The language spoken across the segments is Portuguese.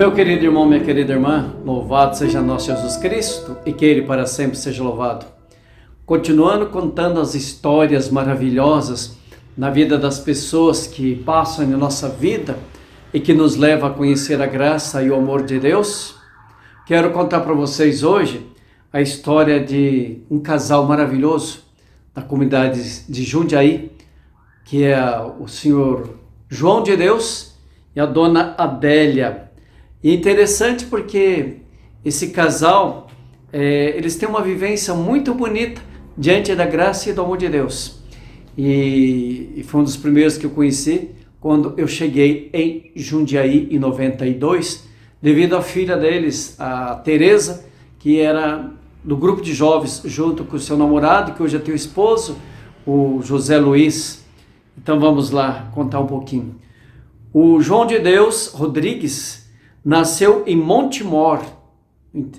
Meu querido irmão, minha querida irmã, louvado seja nosso Jesus Cristo e que Ele para sempre seja louvado. Continuando contando as histórias maravilhosas na vida das pessoas que passam na nossa vida e que nos levam a conhecer a graça e o amor de Deus, quero contar para vocês hoje a história de um casal maravilhoso da comunidade de Jundiaí, que é o senhor João de Deus e a dona Adélia. E é interessante porque esse casal, eles têm uma vivência muito bonita diante da graça e do amor de Deus. E foi um dos primeiros que eu conheci quando eu cheguei em Jundiaí em 92, devido à filha deles, a Tereza, que era do grupo de jovens junto com o seu namorado, que hoje é teu esposo, o José Luiz. Então vamos lá contar um pouquinho. O João de Deus Rodrigues nasceu em Montemor,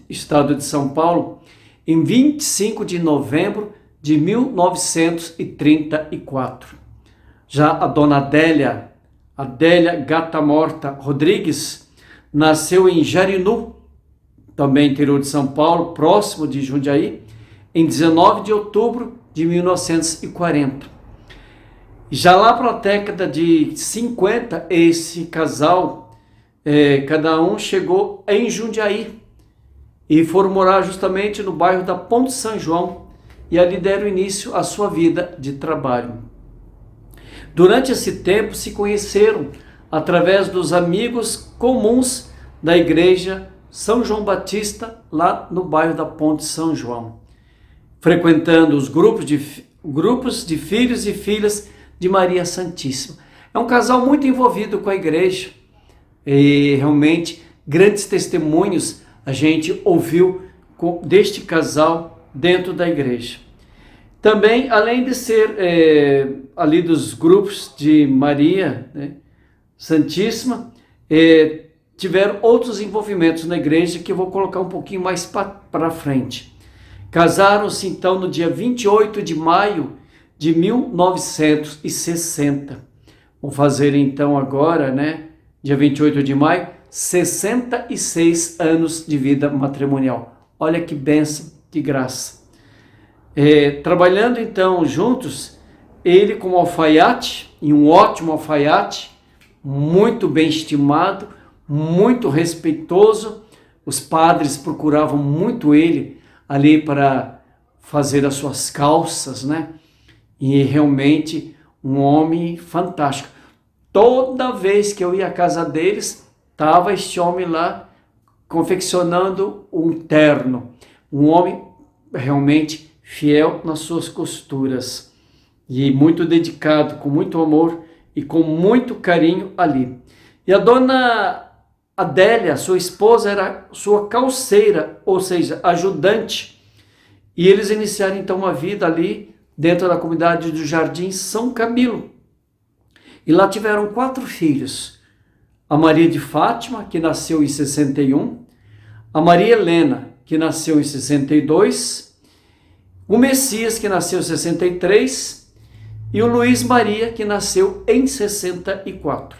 estado de São Paulo, em 25 de novembro de 1934. Já a dona Adélia Gata Morta Rodrigues, nasceu em Jarinu, também interior de São Paulo, próximo de Jundiaí, em 19 de outubro de 1940. Já lá para a década de 50, esse casal, cada um chegou em Jundiaí e foram morar justamente no bairro da Ponte São João e ali deram início à sua vida de trabalho. Durante esse tempo se conheceram através dos amigos comuns da igreja São João Batista, lá no bairro da Ponte São João, frequentando os grupos de filhos e filhas de Maria Santíssima. É um casal muito envolvido com a igreja e realmente grandes testemunhos a gente ouviu deste casal dentro da igreja. Também, além de ser ali dos grupos de Maria, né, Santíssima, tiveram outros envolvimentos na igreja que eu vou colocar um pouquinho mais para frente. Casaram-se então no dia 28 de maio de 1960. Vão fazer então agora, né, dia 28 de maio, 66 anos de vida matrimonial. Olha que bênção, que graça. Trabalhando então juntos, ele como alfaiate, e um ótimo alfaiate, muito bem estimado, muito respeitoso. Os padres procuravam muito ele ali para fazer as suas calças, né? E realmente um homem fantástico. Toda vez que eu ia à casa deles, estava este homem lá confeccionando um terno. Um homem realmente fiel nas suas costuras e muito dedicado, com muito amor e com muito carinho ali. E a dona Adélia, sua esposa, era sua calceira, ou seja, ajudante. E eles iniciaram então uma vida ali dentro da comunidade do Jardim São Camilo. E lá tiveram 4 filhos. A Maria de Fátima, que nasceu em 61, a Maria Helena, que nasceu em 62, o Messias, que nasceu em 63, e o Luiz Maria, que nasceu em 64.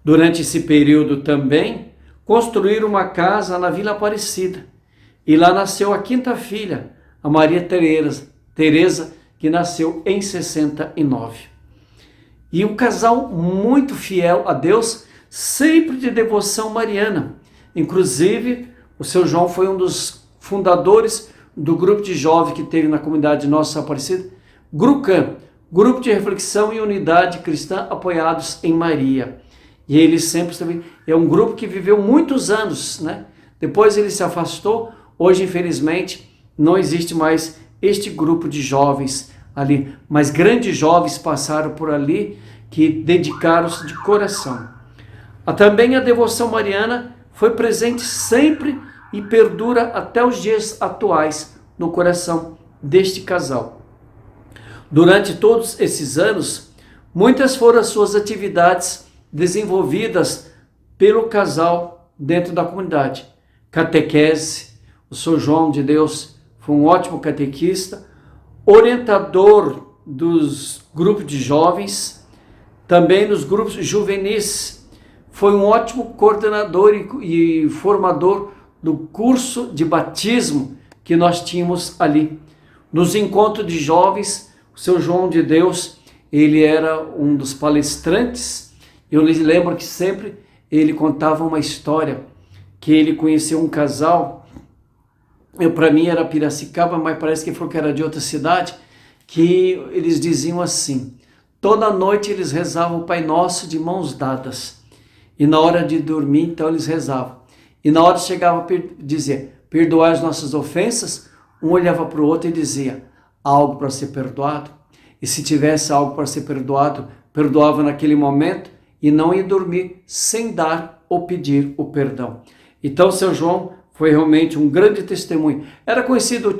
Durante esse período também, construíram uma casa na Vila Aparecida, e lá nasceu a 5ª filha, a Maria Tereza, que nasceu em 69. E um casal muito fiel a Deus, sempre de devoção mariana. Inclusive, o seu João foi um dos fundadores do grupo de jovens que teve na comunidade Nossa Aparecida, GRUCAM, Grupo de Reflexão e Unidade Cristã Apoiados em Maria. E ele sempre também é um grupo que viveu muitos anos, né? Depois ele se afastou. Hoje, infelizmente, não existe mais este grupo de jovens ali, mas grandes jovens passaram por ali que dedicaram-se de coração. Também a devoção mariana foi presente sempre e perdura até os dias atuais no coração deste casal. Durante todos esses anos, muitas foram as suas atividades desenvolvidas pelo casal dentro da comunidade. Catequese, o Sr. João de Deus foi um ótimo catequista, orientador dos grupos de jovens, também nos grupos juvenis, foi um ótimo coordenador e formador do curso de batismo que nós tínhamos ali. Nos encontros de jovens, o seu João de Deus, ele era um dos palestrantes. Eu lembro que sempre ele contava uma história, que ele conheceu um casal, para mim era Piracicaba, mas parece que ele falou que era de outra cidade, que eles diziam assim, toda noite eles rezavam o Pai Nosso de mãos dadas, e na hora de dormir, então eles rezavam, e na hora chegava a dizer, perdoai as nossas ofensas, um olhava para o outro e dizia, há algo para ser perdoado? E se tivesse algo para ser perdoado, perdoava naquele momento e não ia dormir sem dar ou pedir o perdão. Então, seu João foi realmente um grande testemunho. Era conhecido o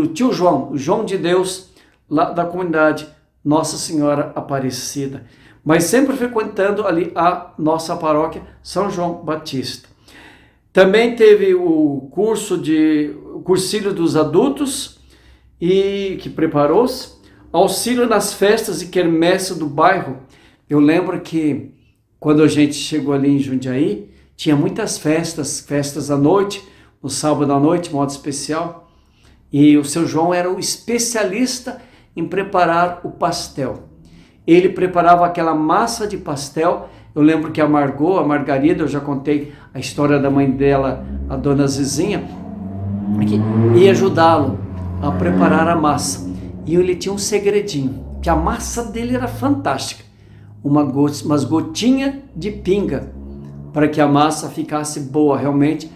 tio João, o João de Deus, lá da comunidade Nossa Senhora Aparecida, mas sempre frequentando ali a nossa paróquia São João Batista. Também teve o cursilho dos adultos, e que preparou-se, auxílio nas festas e quermesse do bairro. Eu lembro que quando a gente chegou ali em Jundiaí, tinha muitas festas à noite, no sábado à noite, modo especial, e o seu João era o especialista em preparar o pastel. Ele preparava aquela massa de pastel. Eu lembro que a Margarida, eu já contei a história da mãe dela, a dona Zizinha, que ia ajudá-lo a preparar a massa. E ele tinha um segredinho, que a massa dele era fantástica. Umas gotinhas de pinga, para que a massa ficasse boa. Realmente,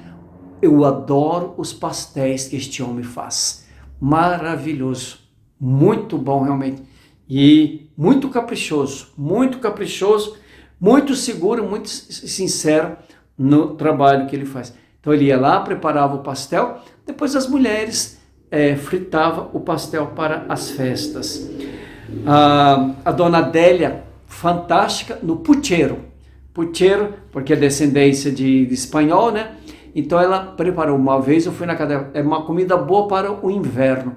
eu adoro os pastéis que este homem faz. Maravilhoso, muito bom realmente. E muito caprichoso, muito seguro, muito sincero no trabalho que ele faz. Então ele ia lá, preparava o pastel, depois as mulheres fritavam o pastel para as festas. A dona Adélia, fantástica no pucheiro, porque é descendência de espanhol, né? Então ela preparou uma vez, eu fui na casa, é uma comida boa para o inverno,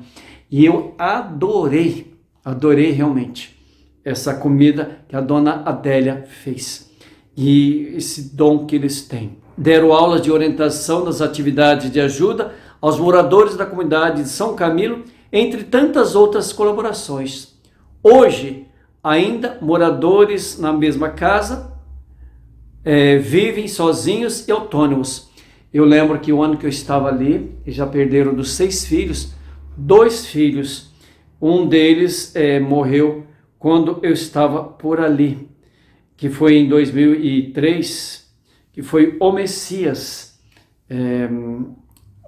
e eu adorei realmente essa comida que a dona Adélia fez, e esse dom que eles têm. Deram aulas de orientação nas atividades de ajuda aos moradores da comunidade de São Camilo, entre tantas outras colaborações. Hoje, ainda moradores na mesma casa, vivem sozinhos e autônomos. Eu lembro que o ano que eu estava ali, eles já perderam dos 6 filhos, 2 filhos. Um deles morreu quando eu estava por ali, que foi em 2003, que foi o Messias,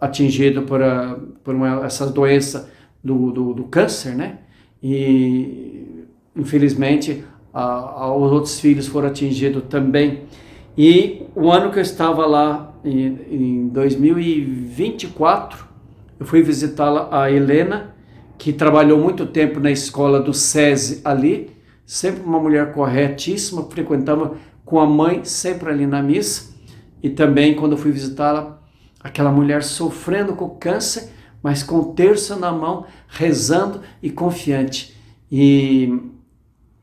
atingido por essa doença do câncer, né? E infelizmente os outros filhos foram atingidos também. E o ano que eu estava lá, em 2024, eu fui visitá-la, a Helena, que trabalhou muito tempo na escola do SESI ali, sempre uma mulher corretíssima, frequentava com a mãe sempre ali na missa. E também quando eu fui visitá-la, aquela mulher sofrendo com câncer, mas com o terço na mão, rezando e confiante, e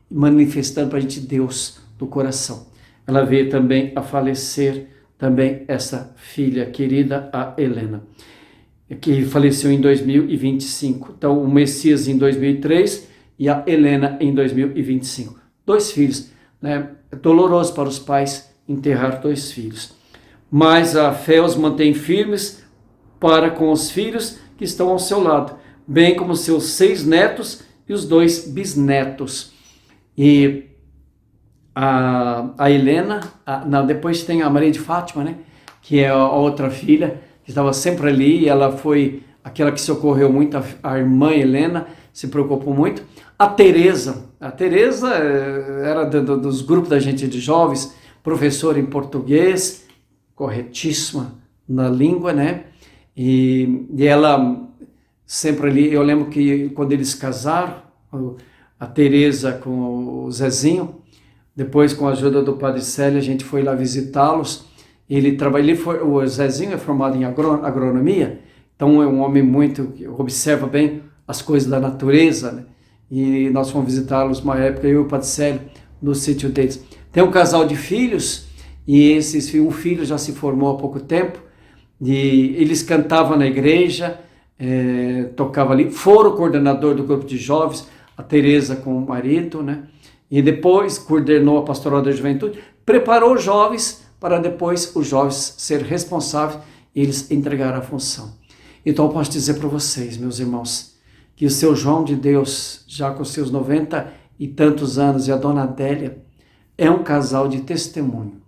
manifestando para a gente Deus do coração. Ela veio também a falecer, também essa filha querida, a Helena, que faleceu em 2025. Então, o Messias em 2003 e a Helena em 2025. 2 filhos, né? É doloroso para os pais enterrar 2 filhos. Mas a fé os mantém firmes para com os filhos que estão ao seu lado, bem como seus 6 netos e os 2 bisnetos. E a Helena, depois tem a Maria de Fátima, né? Que é a outra filha, que estava sempre ali, e ela foi aquela que socorreu muito, a irmã Helena, se preocupou muito. A Teresa era dos grupos da gente de jovens, professora em português, corretíssima na língua, né? E ela sempre ali, eu lembro que quando eles casaram, a Teresa com o Zezinho, depois com a ajuda do Padre Célio, a gente foi lá visitá-los. O Zezinho é formado em agronomia, então é um homem que observa bem as coisas da natureza, né? E nós fomos visitá-los uma época, eu e o Padre Célio, no sítio deles. Tem um casal de filhos, e um filho já se formou há pouco tempo, e eles cantavam na igreja, tocavam ali, foram coordenador do grupo de jovens, a Tereza com o marido, né? E depois coordenou a pastoral da juventude, preparou os jovens para depois os jovens serem responsáveis e eles entregaram a função. Então eu posso dizer para vocês, meus irmãos, que o seu João de Deus, já com seus 90 e tantos anos, e a dona Adélia, é um casal de testemunho,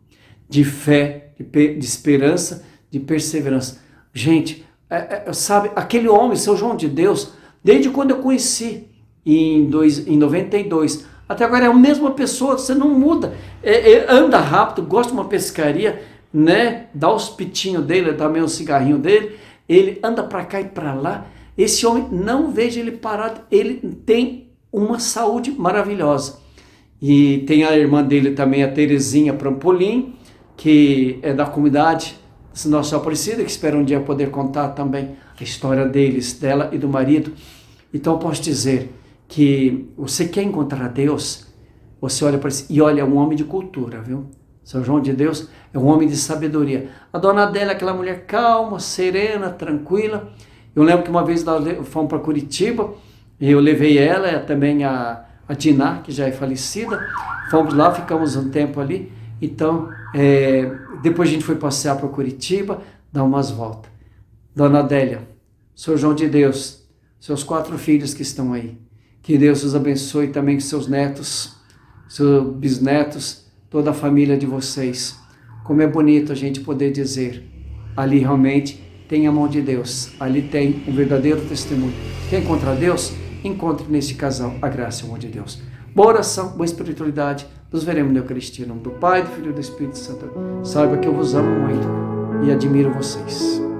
de fé, de esperança, de perseverança. Gente, sabe, aquele homem, seu João de Deus, desde quando eu conheci, em 92, até agora é a mesma pessoa, você não muda, anda rápido, gosta de uma pescaria, né? Dá os pitinhos dele, dá meio o cigarrinho dele, ele anda para cá e para lá. Esse homem, não vejo ele parado, ele tem uma saúde maravilhosa. E tem a irmã dele também, a Terezinha Prampolim, que é da comunidade Nossa Aparecida, que espera um dia poder contar também a história dela e do marido. Então eu posso dizer que você quer encontrar Deus, você olha para isso e olha, é um homem de cultura, viu? São João de Deus é um homem de sabedoria. A dona Adélia é aquela mulher calma, serena, tranquila. Eu lembro que uma vez nós fomos para Curitiba, e eu levei ela, também a Diná, que já é falecida. Fomos lá, ficamos um tempo ali. Então, depois a gente foi passear para Curitiba, dar umas voltas. Dona Adélia, São João de Deus, seus 4 filhos que estão aí, que Deus os abençoe também com seus netos, seus bisnetos, toda a família de vocês. Como é bonito a gente poder dizer, ali realmente tem a mão de Deus, ali tem um verdadeiro testemunho. Quer encontrar Deus? Encontre nesse casal a graça e a mão de Deus. Boa oração, boa espiritualidade, nos veremos na Eucaristia, em nome do Pai, do Filho e do Espírito Santo. Saiba que eu vos amo muito e admiro vocês.